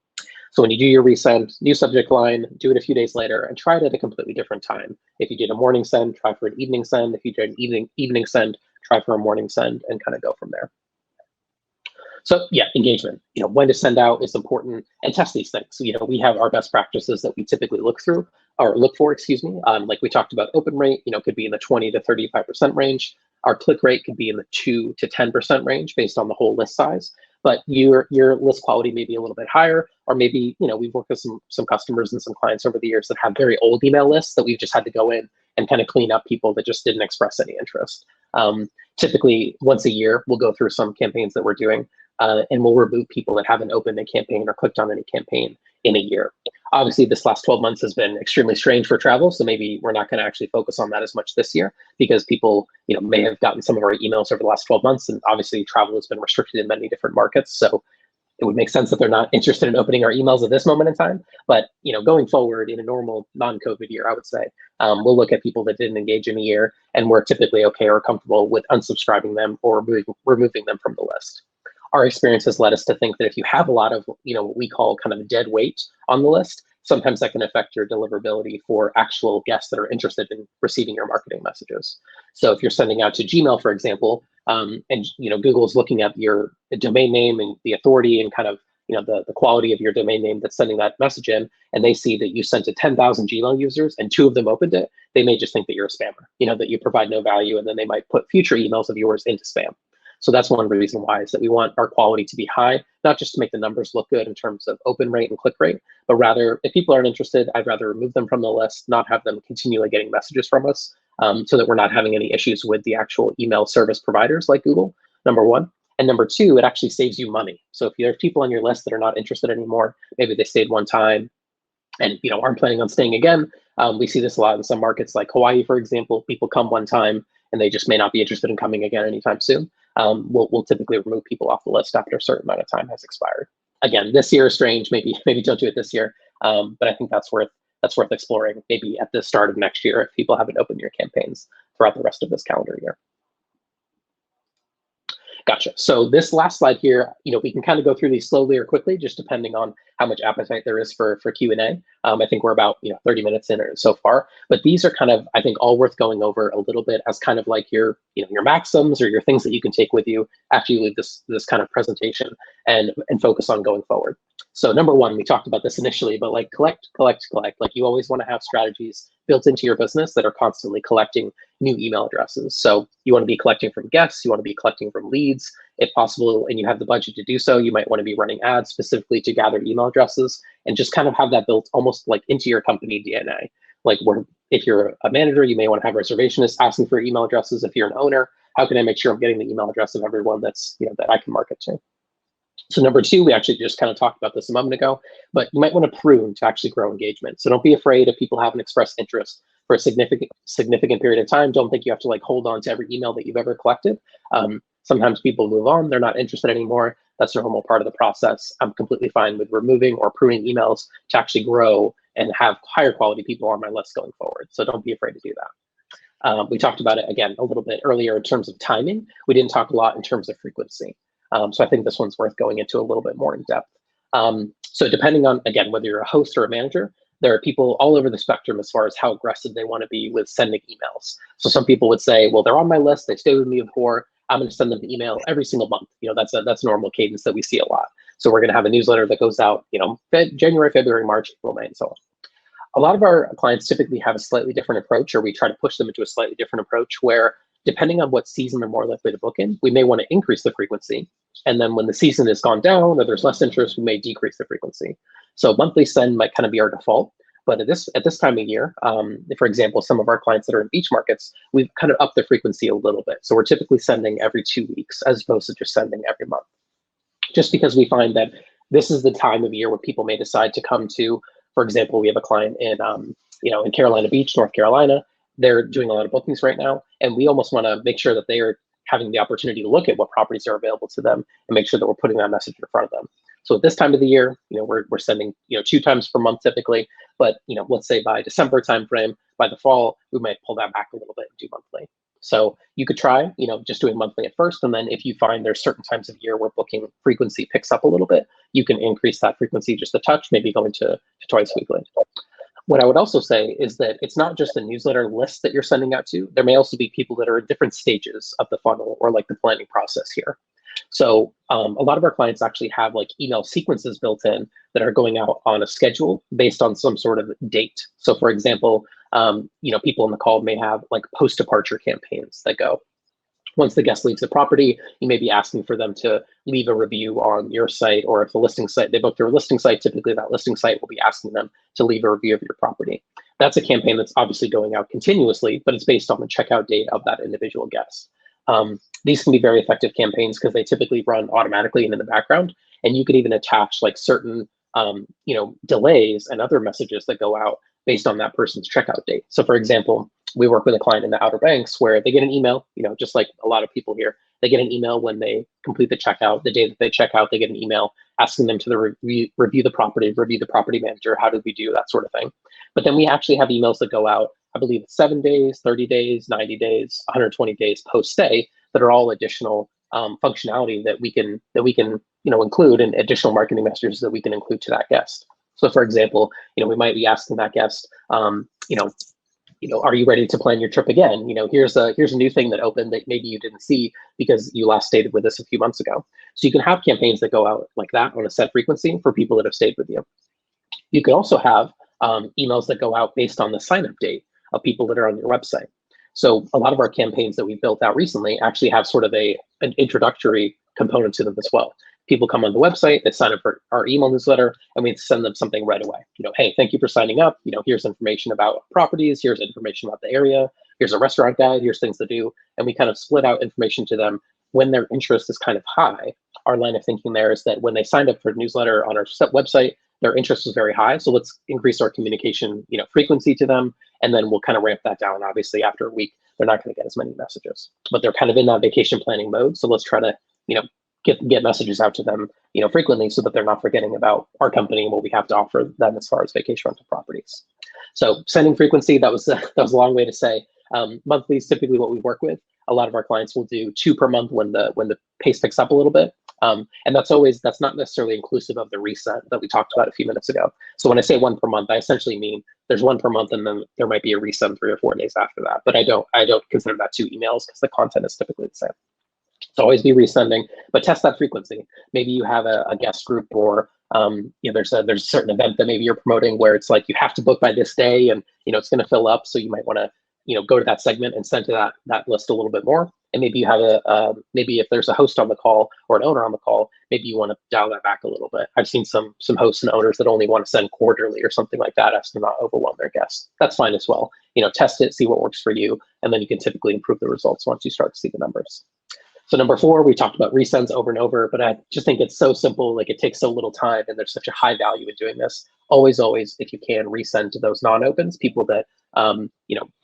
So when you do your resend, new subject line, do it a few days later, and try it at a completely different time. If you did a morning send, try for an evening send. If you did an evening send, try for a morning send, and kind of go from there. So yeah, engagement. When to send out is important, and test these things. So, we have our best practices that we typically look for. Like we talked about, open rate. Could be in the 20 to 35% range. our click rate could be in the 2 to 10% range based on the whole list size. But your list quality may be a little bit higher, or maybe, we've worked with some customers and some clients over the years that have very old email lists that we've just had to go in and kind of clean up people that just didn't express any interest. Typically, once a year, we'll go through some campaigns that we're doing, and we'll remove people that haven't opened a campaign or clicked on any campaign in a year. Obviously, this last 12 months has been extremely strange for travel, so maybe we're not going to actually focus on that as much this year, because people may have gotten some of our emails over the last 12 months, and obviously travel has been restricted in many different markets, so it would make sense that they're not interested in opening our emails at this moment in time. But going forward in a normal non-COVID year, I would say we'll look at people that didn't engage in a year, and we're typically okay or comfortable with unsubscribing them or removing them from the list. Our experience has led us to think that if you have a lot of what we call kind of dead weight on the list, sometimes that can affect your deliverability for actual guests that are interested in receiving your marketing messages. So if you're sending out to Gmail, for example, and Google is looking at your domain name and the authority and kind of the quality of your domain name that's sending that message in, and they see that you sent to 10,000 Gmail users and 2 of them opened it, they may just think that you're a spammer, that you provide no value, and then they might put future emails of yours into spam. So that's one reason why, is that we want our quality to be high, not just to make the numbers look good in terms of open rate and click rate, but rather if people aren't interested, I'd rather remove them from the list, not have them continually getting messages from us, so that we're not having any issues with the actual email service providers like Google, number one. And number two, it actually saves you money. So if you have people on your list that are not interested anymore, maybe they stayed one time and aren't planning on staying again. We see this a lot in some markets like Hawaii, for example. People come one time and they just may not be interested in coming again anytime soon. We'll typically remove people off the list after a certain amount of time has expired. Again, this year is strange. Maybe don't do it this year, but I think that's worth exploring maybe at the start of next year if people haven't opened your campaigns throughout the rest of this calendar year. Gotcha. So this last slide here, we can kind of go through these slowly or quickly, just depending on how much appetite there is for Q&A. I think we're about 30 minutes in so far, but these are kind of, I think, all worth going over a little bit as kind of like your maxims or your things that you can take with you after you leave this kind of presentation and focus on going forward. So number one, we talked about this initially, but like collect. Like you always want to have strategies built into your business that are constantly collecting new email addresses. So you want to be collecting from guests, you want to be collecting from leads, if possible, and you have the budget to do so, you might want to be running ads specifically to gather email addresses and just kind of have that built almost like into your company DNA. Like if you're a manager, you may want to have reservationists asking for email addresses. If you're an owner, how can I make sure I'm getting the email address of everyone that's that I can market to? So number two, we actually just kind of talked about this a moment ago, but you might want to prune to actually grow engagement. So don't be afraid if people haven't expressed interest for a significant period of time. Don't think you have to hold on to every email that you've ever collected. Sometimes people move on, they're not interested anymore. That's a normal part of the process. I'm completely fine with removing or pruning emails to actually grow and have higher quality people on my list going forward. So don't be afraid to do that. We talked about it again a little bit earlier in terms of timing. We didn't talk a lot in terms of frequency. So I think this one's worth going into a little bit more in depth. So depending on, again, whether you're a host or a manager, there are people all over the spectrum as far as how aggressive they want to be with sending emails. So some people would say, well, they're on my list, they stay with me before, I'm going to send them an email every single month. That's a normal cadence that we see a lot. So we're going to have a newsletter that goes out, January, February, March, April, May, and so on. A lot of our clients typically have a slightly different approach, or we try to push them into a slightly different approach where, depending on what season they're more likely to book in, we may want to increase the frequency. And then when the season has gone down or there's less interest, we may decrease the frequency. So monthly send might kind of be our default. But at this time of year, for example, some of our clients that are in beach markets, we've kind of upped the frequency a little bit. So we're typically sending every 2 weeks as opposed to just sending every month. Just because we find that this is the time of year where people may decide to come to, for example, we have a client in Carolina Beach, North Carolina. They're doing a lot of bookings right now, and we almost want to make sure that they are having the opportunity to look at what properties are available to them and make sure that we're putting that message in front of them. So at this time of the year, we're sending 2 times per month typically, but let's say by December timeframe, by the fall, we might pull that back a little bit and do monthly. So you could try, just doing monthly at first, and then if you find there's certain times of year where booking frequency picks up a little bit, you can increase that frequency just a touch, maybe going to twice weekly. What I would also say is that it's not just a newsletter list that you're sending out to. There may also be people that are at different stages of the funnel or like the planning process here. So a lot of our clients actually have like email sequences built in that are going out on a schedule based on some sort of date. So for example, people on the call may have like post-departure campaigns that go. Once the guest leaves the property, you may be asking for them to leave a review on your site, or if the listing site, they book through a listing site, typically that listing site will be asking them to leave a review of your property. That's a campaign that's obviously going out continuously, but it's based on the checkout date of that individual guest. These can be very effective campaigns because they typically run automatically and in the background, and you could even attach like certain delays and other messages that go out based on that person's checkout date. So for example, we work with a client in the Outer Banks where they get an email, just like a lot of people here, they get an email when they complete the checkout. The day that they check out, they get an email asking them to review the property manager, how did we do, that sort of thing. But then we actually have emails that go out, I believe 7 days, 30 days, 90 days, 120 days post-stay that are all additional functionality that we can include, and additional marketing messages that we can include to that guest. So for example, we might be asking that guest, are you ready to plan your trip again? Here's a new thing that opened that maybe you didn't see because you last stayed with us a few months ago. So you can have campaigns that go out like that on a set frequency for people that have stayed with you. You can also have emails that go out based on the sign-up date of people that are on your website. So a lot of our campaigns that we've built out recently actually have sort of an introductory component to them as well. People come on the website, they sign up for our email newsletter, and we send them something right away. Hey, thank you for signing up. Here's information about properties. Here's information about the area. Here's a restaurant guide. Here's things to do. And we kind of split out information to them when their interest is kind of high. Our line of thinking there is that when they signed up for a newsletter on our website, their interest was very high. So let's increase our communication, frequency to them, and then we'll kind of ramp that down. Obviously, after a week, they're not going to get as many messages, but they're kind of in that vacation planning mode. So let's try to, get messages out to them, frequently, so that they're not forgetting about our company and what we have to offer them as far as vacation rental properties. So sending frequency, that was a long way to say monthly is typically what we work with. A lot of our clients will do 2 per month when the pace picks up a little bit. And that's not necessarily inclusive of the reset that we talked about a few minutes ago. So when I say 1 per month, I essentially mean there's 1 per month, and then there might be a reset 3 or 4 days after that. But I don't consider that 2 emails because the content is typically the same. So always be resending, but test that frequency. Maybe you have a guest group, or there's a certain event that maybe you're promoting where it's like you have to book by this day, and it's going to fill up. So you might want to go to that segment and send to that list a little bit more. And maybe you have maybe if there's a host on the call or an owner on the call, maybe you want to dial that back a little bit. I've seen some hosts and owners that only want to send quarterly or something like that, as to not overwhelm their guests. That's fine as well. Test it, see what works for you, and then you can typically improve the results once you start to see the numbers. So number 4, we talked about resends over and over, but I just think it's so simple, like it takes so little time, and there's such a high value in doing this. Always, if you can, resend to those non-opens, people that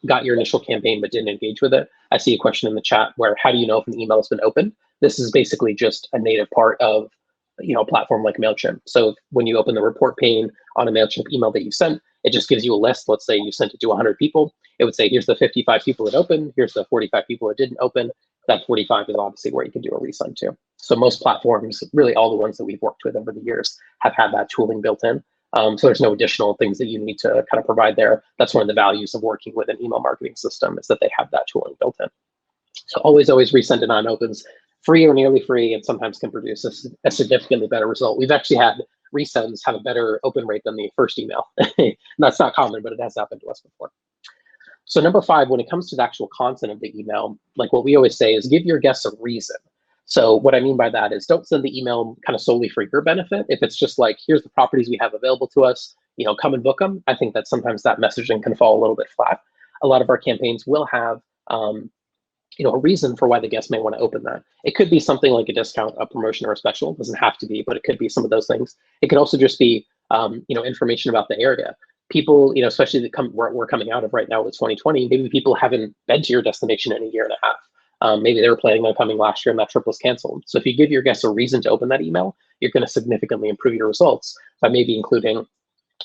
got your initial campaign but didn't engage with it. I see a question in the chat where, how do you know if an email has been opened? This is basically just a native part of a platform like MailChimp. So when you open the report pane on a MailChimp email that you sent, it just gives you a list. Let's say you sent it to 100 people. It would say, here's the 55 people that opened, here's the 45 people that didn't open. That 45 is obviously where you can do a resend to. So most platforms, really all the ones that we've worked with over the years, have had that tooling built in. So there's no additional things that you need to kind of provide there. That's one of the values of working with an email marketing system, is that they have that tooling built in. So always resend to non-opens, free or nearly free, and sometimes can produce a significantly better result. We've actually had resends have a better open rate than the first email. That's not common, but it has happened to us before. So number 5, when it comes to the actual content of the email, like what we always say is give your guests a reason. So what I mean by that is don't send the email kind of solely for your benefit. If it's just like, here's the properties we have available to us, come and book them. I think that sometimes that messaging can fall a little bit flat. A lot of our campaigns will have a reason for why the guest may want to open that. It could be something like a discount, a promotion, or a special. It doesn't have to be, but it could be some of those things. It could also just be information about the area. People, especially we're coming out of right now with 2020, maybe people haven't been to your destination in a year and a half. Maybe they were planning on coming last year and that trip was canceled. So if you give your guests a reason to open that email, you're going to significantly improve your results by maybe including,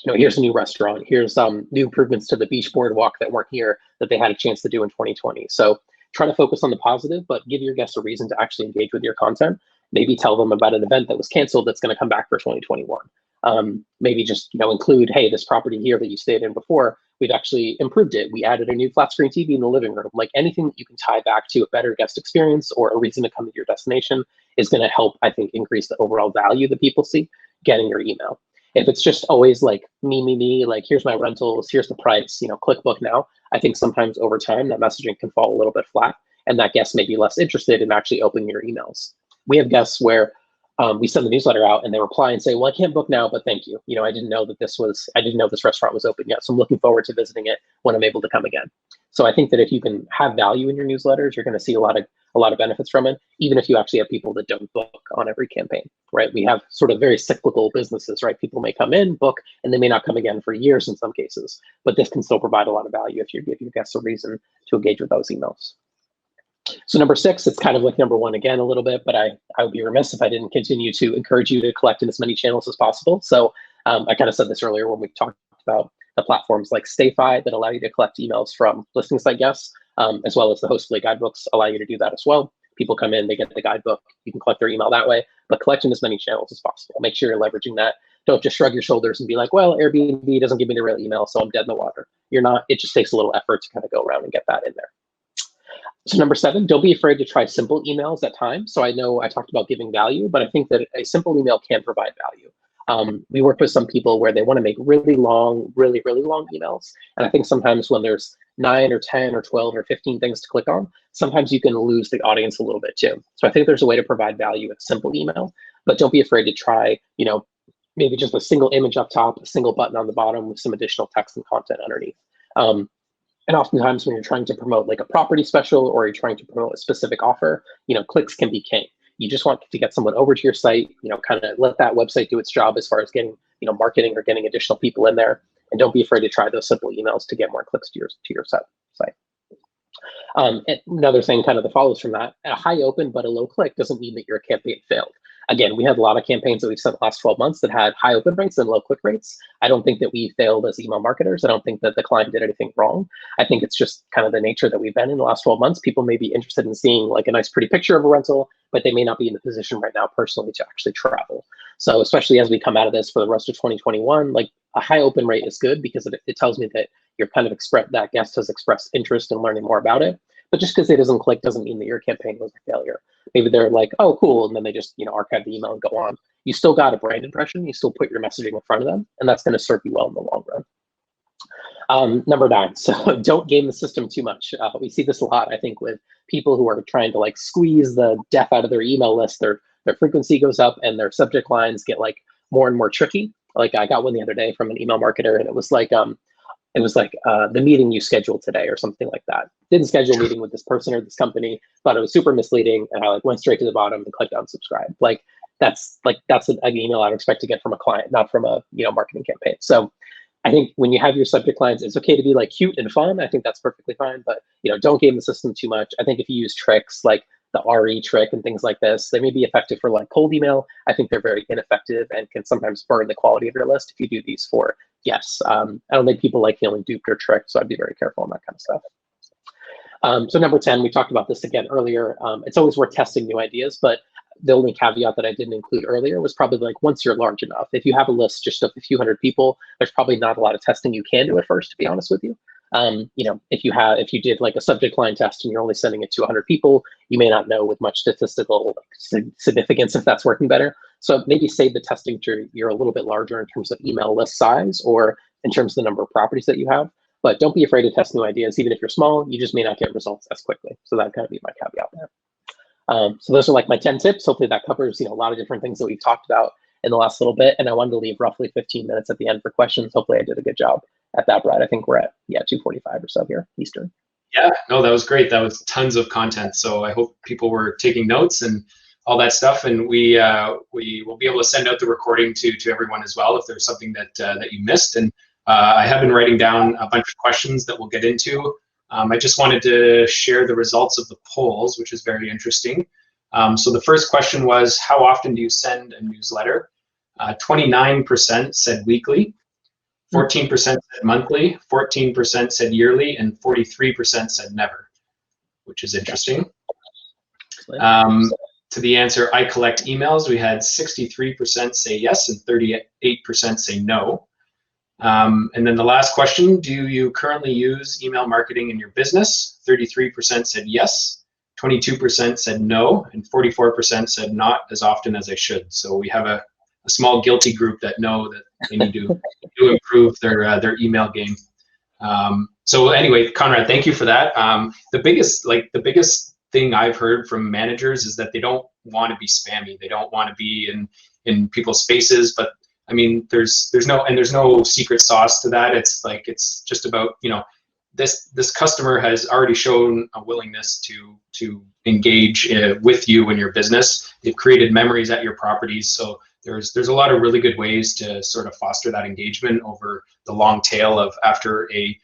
here's a new restaurant, here's new improvements to the beach boardwalk that weren't here that they had a chance to do in 2020. So try to focus on the positive, but give your guests a reason to actually engage with your content. Maybe tell them about an event that was canceled that's going to come back for 2021. Maybe just include, hey, this property here that you stayed in before, we've actually improved it. We added a new flat screen TV in the living room. Like anything that you can tie back to a better guest experience or a reason to come to your destination is going to help, I think, increase the overall value that people see getting your email. If it's just always like me, like here's my rentals, here's the price, click book now, I think sometimes over time that messaging can fall a little bit flat. and that guest may be less interested in actually opening your emails. We have guests where we send the newsletter out and they reply and say, well, I can't book now, but thank you. I didn't know that I didn't know this restaurant was open yet. So I'm looking forward to visiting it when I'm able to come again. So I think that if you can have value in your newsletters, you're going to see a lot of benefits from it, even if you actually have people that don't book on every campaign, right? We have sort of very cyclical businesses, right? People may come in, book, and they may not come again for years in some cases, but this can still provide a lot of value if you give your guests a reason to engage with those emails. So number 6, it's kind of like number 1 again a little bit, but I would be remiss if I didn't continue to encourage you to collect in as many channels as possible. So I kind of said this earlier when we talked about the platforms like StayFi that allow you to collect emails from listing site guests, as well as the Hostfully guidebooks allow you to do that as well. People come in, they get the guidebook, you can collect their email that way, but collect in as many channels as possible. Make sure you're leveraging that. Don't just shrug your shoulders and be like, well, Airbnb doesn't give me the real email, so I'm dead in the water. You're not. It just takes a little effort to kind of go around and get that in there. So number 7, don't be afraid to try simple emails at times. So I know I talked about giving value, but I think that a simple email can provide value. We work with some people where they want to make really long, really long emails. And I think sometimes when there's 9 or 10 or 12 or 15 things to click on, sometimes you can lose the audience a little bit too. So I think there's a way to provide value with simple email, but don't be afraid to try, maybe just a single image up top, a single button on the bottom with some additional text and content underneath. And oftentimes when you're trying to promote like a property special or you're trying to promote a specific offer, clicks can be king. You just want to get someone over to your site, kind of let that website do its job as far as getting, marketing or getting additional people in there. And don't be afraid to try those simple emails to get more clicks to your site. And another thing kind of that follows from that, a high open but a low click doesn't mean that your campaign failed. Again, we had a lot of campaigns that we've sent the last 12 months that had high open rates and low click rates. I don't think that we failed as email marketers. I don't think that the client did anything wrong. I think it's just kind of the nature that we've been in the last 12 months. People may be interested in seeing like a nice pretty picture of a rental, but they may not be in the position right now personally to actually travel. So especially as we come out of this for the rest of 2021, like a high open rate is good because it tells me that you're kind of that guest has expressed interest in learning more about it. But just because it doesn't click doesn't mean that your campaign was a failure. Maybe they're like, oh, cool. And then they just, archive the email and go on. You still got a brand impression. You still put your messaging in front of them, and that's going to serve you well in the long run. Number 9, so don't game the system too much. We see this a lot, I think, with people who are trying to like squeeze the death out of their email list. Their frequency goes up and their subject lines get like more and more tricky. Like I got one the other day from an email marketer, and it was like, the meeting you scheduled today or something like that. Didn't schedule a meeting with this person or this company, but it was super misleading. And I went straight to the bottom and clicked on subscribe. That's an email I'd expect to get from a client, not from a marketing campaign. So I think when you have your subject lines, it's okay to be like cute and fun. I think that's perfectly fine, but don't game the system too much. I think if you use tricks like the RE trick and things like this, they may be effective for like cold email. I think they're very ineffective and can sometimes burn the quality of your list if you do these for yes. I don't think people like feeling duped or tricked, so I'd be very careful on that kind of stuff. So number 10, we talked about this again earlier. It's always worth testing new ideas, but the only caveat that I didn't include earlier was probably like once you're large enough, if you have a list just of a few hundred people, there's probably not a lot of testing you can do at first, to be honest with you. If you did like a subject line test and you're only sending it to 100 people, you may not know with much statistical significance if that's working better. So maybe save the testing to you're a little bit larger in terms of email list size or in terms of the number of properties that you have. But don't be afraid to test new ideas. Even if you're small, you just may not get results as quickly. So that kind of be my caveat there. So those are like my 10 tips. Hopefully that covers a lot of different things that we've talked about in the last little bit. And I wanted to leave roughly 15 minutes at the end for questions. Hopefully I did a good job at that, Brad. I think we're at 2:45 or so here Eastern. Yeah, no, that was great. That was tons of content. So I hope people were taking notes and all that stuff. And we will be able to send out the recording to everyone as well if there's something that you missed. And I have been writing down a bunch of questions that we'll get into. I just wanted to share the results of the polls, which is very interesting. So the first question was, how often do you send a newsletter? 29% said weekly, 14% said monthly, 14% said yearly, and 43% said never, which is interesting. To the answer, I collect emails, we had 63% say yes and 38% say no. And then the last question, do you currently use email marketing in your business? 33% said yes, 22% said no, and 44% said not as often as I should. So we have a small guilty group that know that they need to improve their email game. So anyway, Conrad, thank you for that. The biggest thing I've heard from managers is that they don't want to be spammy. They don't want to be in people's spaces. But I mean, there's no secret sauce to that. It's like, it's just about, this customer has already shown a willingness to engage with you and your business. They've created memories at your properties. So there's a lot of really good ways to sort of foster that engagement over the long tail of after a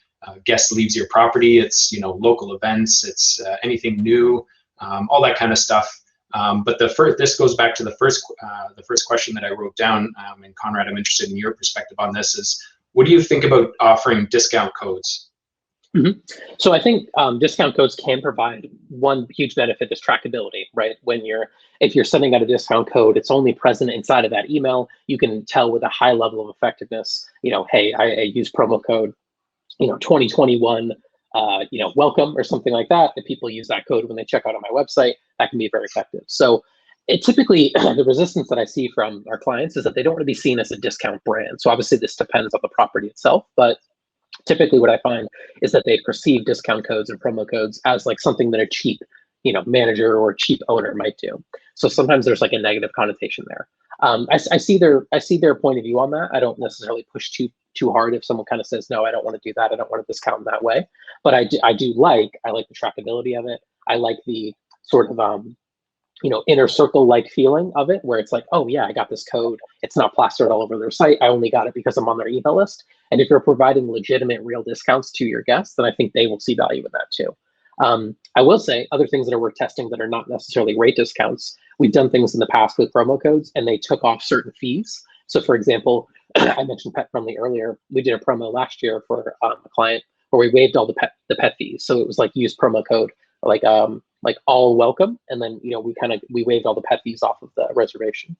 guest leaves your property. It's, local events, it's anything new, all that kind of stuff. But this goes back to the first question that I wrote down, and Conrad, I'm interested in your perspective on this, is what do you think about offering discount codes? Mm-hmm. So I think discount codes can provide one huge benefit, is trackability, right? If you're sending out a discount code, it's only present inside of that email. You can tell with a high level of effectiveness, hey, I use promo code, 2021, welcome or something like that. If people use that code when they check out on my website, that can be very effective. So it typically, the resistance that I see from our clients is that they don't want to be seen as a discount brand. So obviously this depends on the property itself, but typically what I find is that they perceive discount codes and promo codes as like something that a cheap, manager or cheap owner might do. So sometimes there's like a negative connotation there. I see their point of view on that. I don't necessarily push too hard if someone kind of says, no, I don't want to do that. I don't want to discount in that way. But I like the trackability of it. I like the sort of inner circle like feeling of it, where it's like, oh yeah, I got this code. It's not plastered all over their site. I only got it because I'm on their email list. And if you're providing legitimate real discounts to your guests, then I think they will see value in that too. I will say other things that are worth testing that are not necessarily rate discounts. We've done things in the past with promo codes and they took off certain fees. So for example, I mentioned Pet Friendly earlier. We did a promo last year for a client where we waived all the pet fees. So it was like use promo code like all welcome, and then we waived all the pet fees off of the reservation.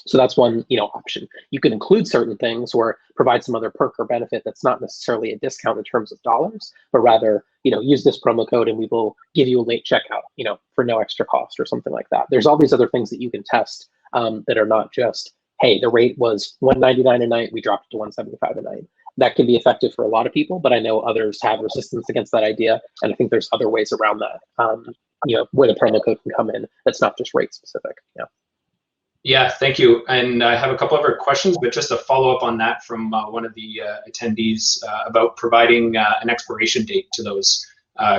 So that's one option. You can include certain things or provide some other perk or benefit that's not necessarily a discount in terms of dollars, but rather use this promo code and we will give you a late checkout for no extra cost or something like that. There's all these other things that you can test that are not just, hey, the rate was $199 a night, we dropped it to $175 a night. That can be effective for a lot of people, but I know others have resistance against that idea, and I think there's other ways around that. Where the promo code can come in that's not just rate specific. Yeah, thank you. And I have a couple other questions, but just a follow up on that from one of the attendees about providing an expiration date to those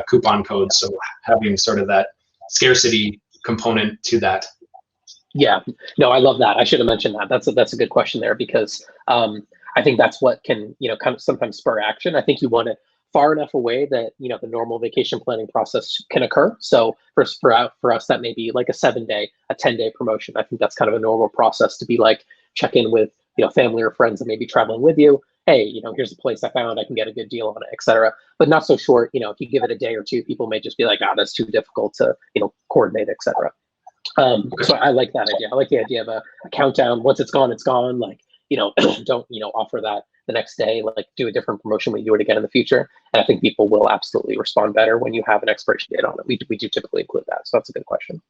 coupon codes. So having sort of that scarcity component to that. Yeah, no, I love that. I should have mentioned that. That's a good question there, because I think that's what can kind of sometimes spur action. I think you want it far enough away that the normal vacation planning process can occur. So for us, that may be like a 7-day, a 10-day promotion. I think that's kind of a normal process to be like, check in with family or friends that may be traveling with you. Hey, here's a place I found, I can get a good deal on it, etc. But not so short. If you give it a day or two, people may just be like, that's too difficult to coordinate, etc. So I like that idea. I like the idea of a countdown. Once it's gone, it's gone. Like, don't offer that the next day. Like, do a different promotion when you do it again in the future. And I think people will absolutely respond better when you have an expiration date on it. We do typically include that. So that's a good question.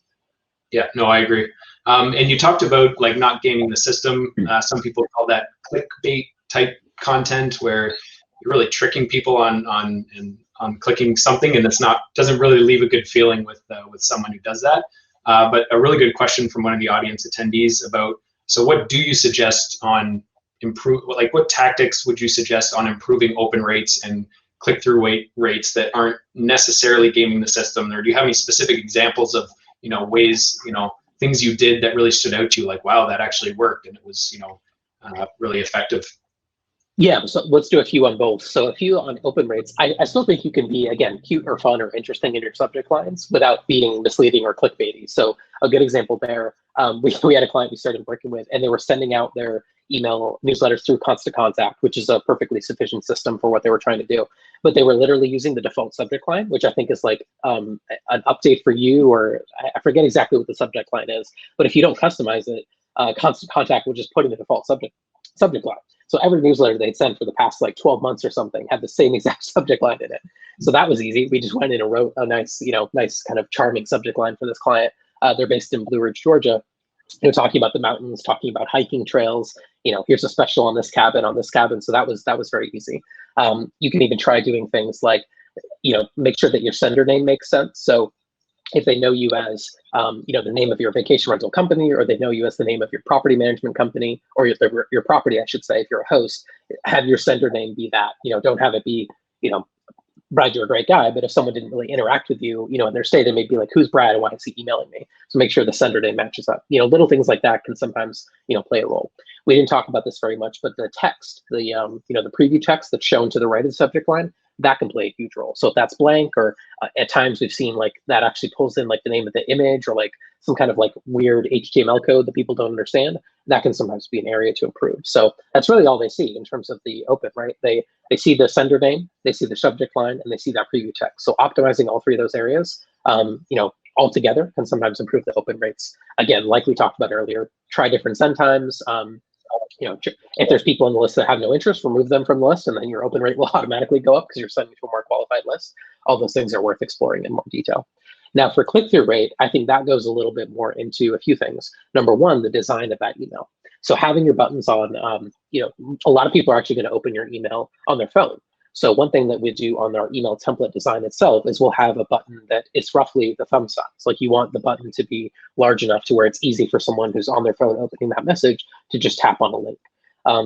Yeah, no, I agree. And you talked about like not gaming the system. Some people call that clickbait type content, where you're really tricking people on clicking something, and doesn't really leave a good feeling with someone who does that. But a really good question from one of the audience attendees about, so what do you suggest on what tactics would you suggest on improving open rates and click-through rates that aren't necessarily gaming the system? Or do you have any specific examples of ways, things you did that really stood out to you, like, wow, that actually worked and it was really effective? Yeah, so let's do a few on both. So a few on open rates. I still think you can be, again, cute or fun or interesting in your subject lines without being misleading or clickbaity. So a good example there, we had a client we started working with, and they were sending out their email newsletters through Constant Contact, which is a perfectly sufficient system for what they were trying to do. But they were literally using the default subject line, which I think is like an update for you, or I forget exactly what the subject line is. But if you don't customize it, Constant Contact will just put in the default subject line. So every newsletter they'd sent for the past like 12 months or something had the same exact subject line in it. So that was easy. We just went in and wrote a nice, nice kind of charming subject line for this client. They're based in Blue Ridge, Georgia. Talking about the mountains, talking about hiking trails. Here's a special on this cabin, So that was very easy. You can even try doing things like, make sure that your sender name makes sense. So if they know you as the name of your vacation rental company, or they know you as the name of your property management company, or your property, I should say, if you're a host, have your sender name be that. Don't have it be, Brad, you're a great guy, but if someone didn't really interact with you, in their state, they may be like, who's Brad and why is he emailing me? So make sure the sender name matches up. Little things like that can sometimes, play a role. We didn't talk about this very much, but the text, the preview text that's shown to the right of the subject line, that can play a huge role. So if that's blank, or at times we've seen like that actually pulls in like the name of the image, or like some kind of like weird HTML code that people don't understand, that can sometimes be an area to improve. So that's really all they see in terms of the open, right? They see the sender name, they see the subject line, and they see that preview text. So optimizing all three of those areas, all together can sometimes improve the open rates. Again, like we talked about earlier, try different send times. If there's people on the list that have no interest, remove them from the list, and then your open rate will automatically go up because you're sending to a more qualified list. All those things are worth exploring in more detail. Now, for click-through rate, I think that goes a little bit more into a few things. Number one, the design of that email. So having your buttons on, a lot of people are actually going to open your email on their phone. So one thing that we do on our email template design itself is we'll have a button that is roughly the thumb size. Like, you want the button to be large enough to where it's easy for someone who's on their phone opening that message to just tap on a link.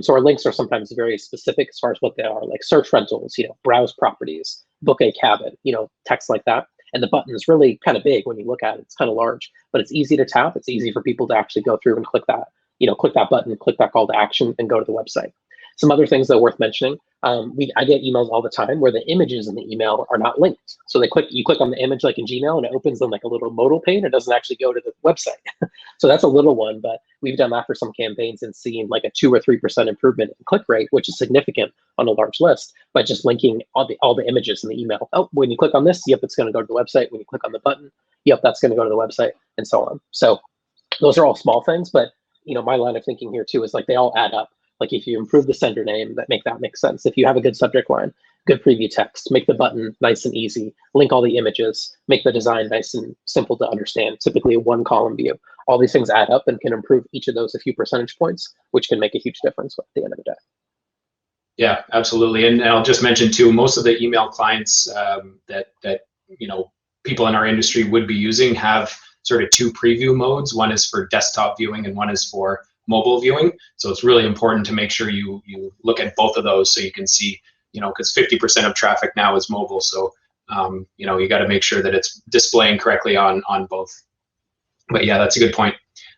So our links are sometimes very specific as far as what they are, like search rentals, browse properties, book a cabin, text like that. And the button is really kind of big when you look at it. It's kind of large, but it's easy to tap. It's easy for people to actually go through and click that, click that button, click that call to action, and go to the website. Some other things that are worth mentioning. I get emails all the time where the images in the email are not linked. So you click on the image like in Gmail, and it opens in like a little modal pane. It doesn't actually go to the website. So that's a little one, but we've done that for some campaigns and seen like a 2 or 3% improvement in click rate, which is significant on a large list, by just linking all the images in the email. Oh, when you click on this, yep, it's going to go to the website. When you click on the button, yep, that's going to go to the website, and so on. So those are all small things, but my line of thinking here too is like they all add up. Like, if you improve the sender name, that makes sense. If you have a good subject line, good preview text, make the button nice and easy, link all the images, make the design nice and simple to understand, typically a one column view. All these things add up and can improve each of those a few percentage points, which can make a huge difference at the end of the day. Yeah, absolutely. And I'll just mention too, most of the email clients that people in our industry would be using have sort of two preview modes. One is for desktop viewing and one is for mobile viewing. So it's really important to make sure you look at both of those so you can see, because 50% of traffic now is mobile. So, you got to make sure that it's displaying correctly on both. But yeah, that's a good point.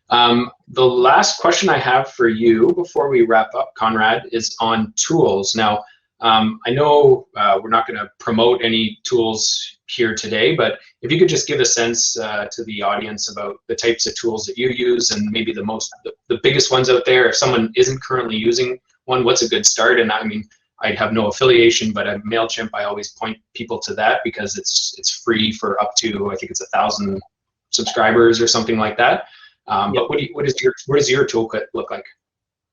The last question I have for you before we wrap up, Conrad, is on tools. Now, I know we're not going to promote any tools here today, but if you could just give a sense to the audience about the types of tools that you use, and maybe the biggest ones out there. If someone isn't currently using one, what's a good start? And I mean, I have no affiliation, but at MailChimp, I always point people to that because it's free for up to, I think it's 1,000 subscribers or something like that. But what does your toolkit look like?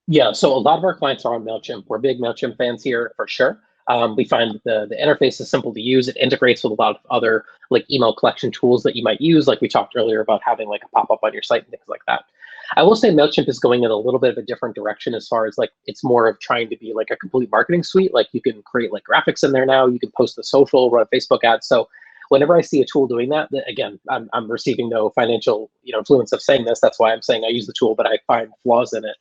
Yeah, so a lot of our clients are on MailChimp. We're big MailChimp fans here for sure. We find the interface is simple to use. It integrates with a lot of other like email collection tools that you might use, like we talked earlier about having like a pop-up on your site and things like that. I will say MailChimp is going in a little bit of a different direction as far as like it's more of trying to be like a complete marketing suite. Like, you can create like graphics in there now. You can post the social, run Facebook ads. So whenever I see a tool doing that, again, I'm receiving no financial influence of saying this. That's why I'm saying I use the tool, but I find flaws in it.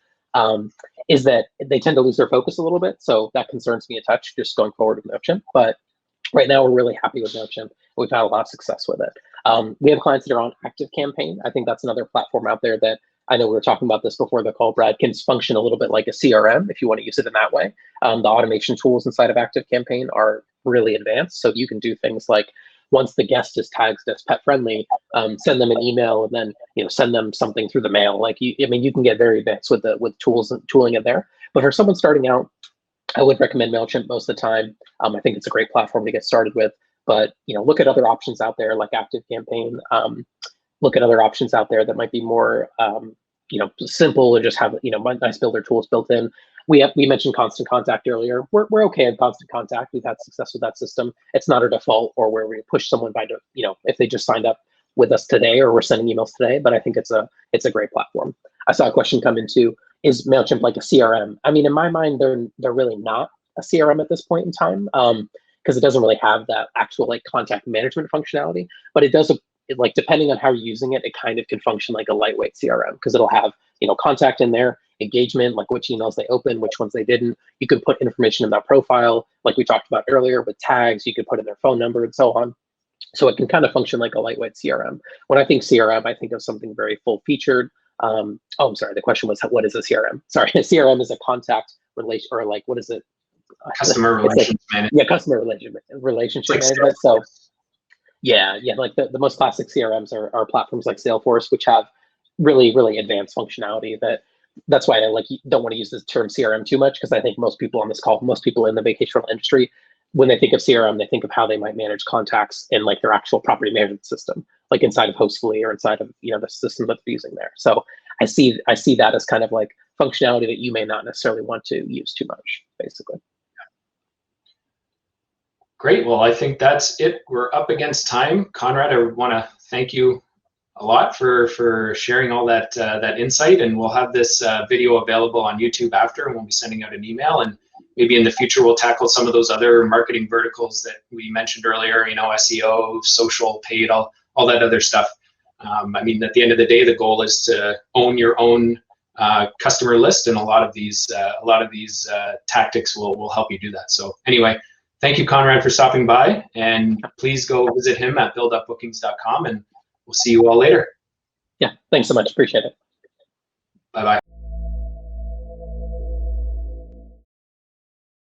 Is that they tend to lose their focus a little bit. So that concerns me a touch just going forward with MailChimp. But right now, we're really happy with MailChimp. We've had a lot of success with it. We have clients that are on ActiveCampaign. I think that's another platform out there that I know we were talking about this before the call, Brad, can function a little bit like a CRM if you want to use it in that way. The automation tools inside of ActiveCampaign are really advanced. So you can do things like, once the guest is tagged as pet friendly, send them an email and then send them something through the mail. Like, you can get very advanced with tools and tooling in there. But for someone starting out, I would recommend MailChimp most of the time. I think it's a great platform to get started with. But look at other options out there like ActiveCampaign. Look at other options out there that might be more simple and just have nice builder tools built in. We mentioned Constant Contact earlier. We're okay at Constant Contact. We've had success with that system. It's not a default or where we push someone by if they just signed up with us today or we're sending emails today. But I think it's a great platform. I saw a question come into, is MailChimp like a CRM? I mean, in my mind, they're really not a CRM at this point in time, because it doesn't really have that actual like contact management functionality. But it does like depending on how you're using it, it kind of can function like a lightweight CRM because it'll have, contact in there, engagement, like which emails they opened, which ones they didn't. You could put information in that profile, like we talked about earlier with tags. You could put in their phone number and so on. So it can kind of function like a lightweight CRM. When I think CRM, I think of something very full-featured. Oh, I'm sorry. The question was, what is a CRM? Sorry, a CRM is a contact relation, or like, what is it? Customer relations management. Yeah, customer relationship management. So yeah, like the most classic CRMs are platforms like Salesforce, which have really, really advanced functionality. That's why I don't want to use the term CRM too much, because I think most people on this call, most people in the vacation rental industry, when they think of CRM, they think of how they might manage contacts in like their actual property management system, like inside of Hostfully or inside of the system that's using there. So I see that as kind of like functionality that you may not necessarily want to use too much, basically. Great. Well, I think that's it. We're up against time. Conrad, I want to thank you a lot for sharing all that insight, and we'll have this video available on YouTube after, and we'll be sending out an email, and maybe in the future we'll tackle some of those other marketing verticals that we mentioned earlier, SEO, social, paid, all that other stuff. I mean, at the end of the day, the goal is to own your own customer list, and a lot of these tactics will help you do that. So anyway, thank you, Conrad, for stopping by, and please go visit him at buildupbookings.com, and we'll see you all later. Yeah, thanks so much. Appreciate it. Bye-bye.